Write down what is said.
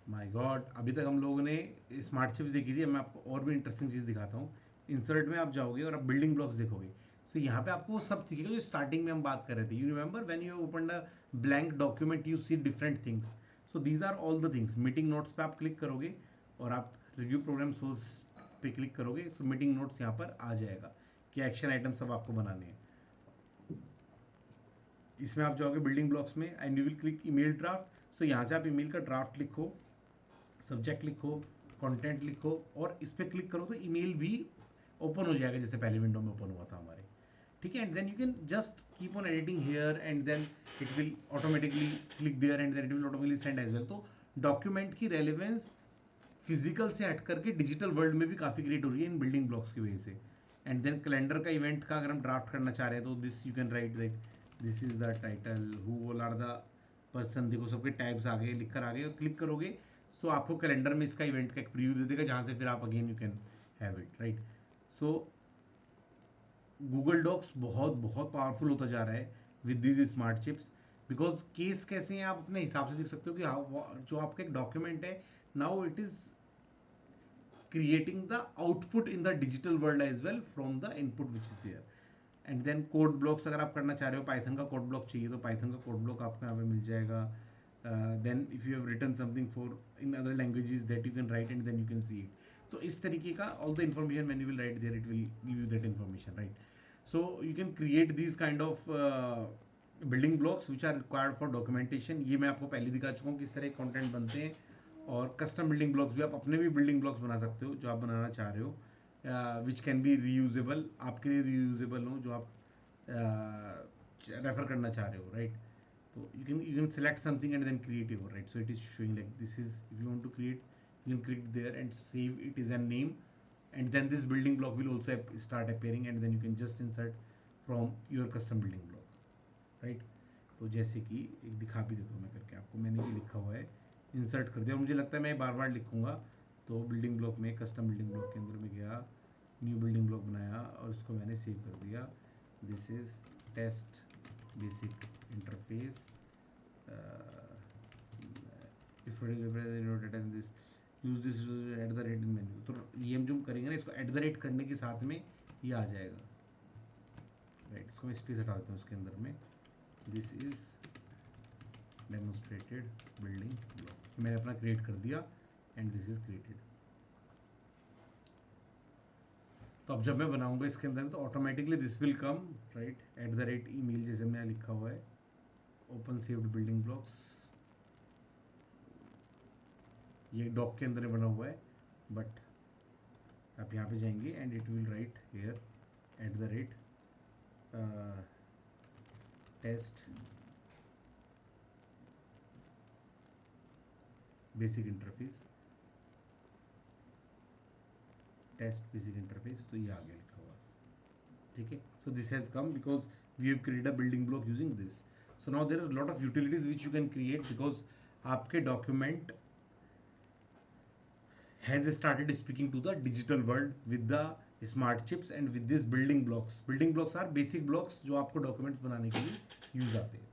My God, अभी तक हम लोगों ने स्मार्ट चिप्स देखी थी, मैं आपको और भी इंटरेस्टिंग चीज़ दिखाता हूँ। इंसर्ट में आप जाओगे और आप बिल्डिंग ब्लॉक्स देखोगे। सो यहाँ पे आपको वो सब दिखेगा जो स्टार्टिंग में हम बात कर रहे थे। You remember when you open a blank document you see different things. So these are all the things. Meeting notes पे आप क्लिक करोगे और आप रिव्यू प्रोग्राम सोर्स पे क्लिक करोगे। सो मीटिंग नोट्स यहाँ पर आ जाएगा कि एक्शन आइटम सब आपको बनाने हैं। इसमें आप जाओगे बिल्डिंग ब्लॉक्स में and you will click email draft. So यहाँ से आप ईमेल का ड्राफ्ट लिखो, सब्जेक्ट लिखो, कंटेंट लिखो और इस पर क्लिक करो तो ईमेल भी ओपन हो जाएगा जैसे पहले विंडो में ओपन हुआ था हमारे। ठीक है, and then you can just keep on editing here and then it will automatically click there and then it will automatically send as well. तो डॉक्यूमेंट की रेलेवेंस फिजिकल से हट करके डिजिटल वर्ल्ड में भी काफ़ी क्रिएट हो रही है इन बिल्डिंग ब्लॉक्स की वजह से। एंड देन कैलेंडर का इवेंट का अगर हम ड्राफ्ट करना चाह रहे हैं तो this you can write like this is the title, who all are the person. देखो सबके टाइप्स आ गए, लिख कर आ गए, और क्लिक करोगे सो आपको कैलेंडर में इसका इवेंट का एक प्रीव्यू दे देगा जहाँ से फिर आप again you can have it right. So Google docs बहुत बहुत पावरफुल होता जा रहा है with these smart chips. Because case कैसे हैं आप अपने हिसाब से देख सकते हो कि जो आपका एक डॉक्यूमेंट है now it is creating the output in the digital world as well from the input which is there। And then code blocks अगर आप करना चाह रहे हो, पाइथन का कोड ब्लॉक चाहिए तो पाइथन का कोड ब्लॉक आपको यहाँ पे मिल जाएगा। Then if you have written something for in other languages that you can write and then you can see it. तो इस तरीके का all the information when you will write there it will give you that information right. So you can create this kind of building blocks which are required for documentation. ये मैं आपको पहले दिखा चुका हूँ किस तरह कंटेंट बनते हैं। और कस्टम बिल्डिंग ब्लॉक्स भी, आप अपने भी बिल्डिंग ब्लॉक्स बना सकते हो जो आप बनाना चाह रहे हो, विच कैन बी रीयूजेबल, आपके लिए रीयूजेबल हो, जो आप रेफर करना चाह रहे हो राइट। तो you can select something and then create your right, so it is showing like this is if you want to create you can click there and save it as a name, and then this building block will also start appearing and then you can just insert from your custom building block right। तो जैसे कि एक दिखा भी देता हूँ मैं करके आपको, मैंने ये लिखा हुआ है इंसर्ट कर दिया, मुझे लगता है मैं बार बार लिखूंगा। तो बिल्डिंग ब्लॉक में कस्टम बिल्डिंग ब्लॉक के अंदर में गया, न्यू बिल्डिंग ब्लॉक बनाया और इसको मैंने सेव कर दिया। This is test basic interface, use this at the rate in menu. तो ये हम जो करेंगे ना इसको एट द रेट करने के साथ में ये आ जाएगा राइट। इसको मैं स्पेस हटा देता हूँ इसके अंदर में। This is demonstrated building block, मैंने अपना क्रिएट कर दिया एंड दिस इज क्रिएटेड। तो अब जब मैं बनाऊंगा इसके अंदर तो automatically this will come right eight the rate email जैसे मैं लिखा हुआ है, ओपन सेव्ड बिल्डिंग ब्लॉक्स। ये डॉक के अंदर बना हुआ है बट आप यहाँ पे जाएंगे and it will write here at the rate test basic interface, test basic interface. तो ये आगे लिखा हुआ ठीक है। So this has come because we have created a building block using this. So now there are lot of utilities which you can create because आपके document has started speaking to the digital world with the smart chips and with this building blocks। building blocks are basic blocks जो आपको documents बनाने के लिए use आते हैं।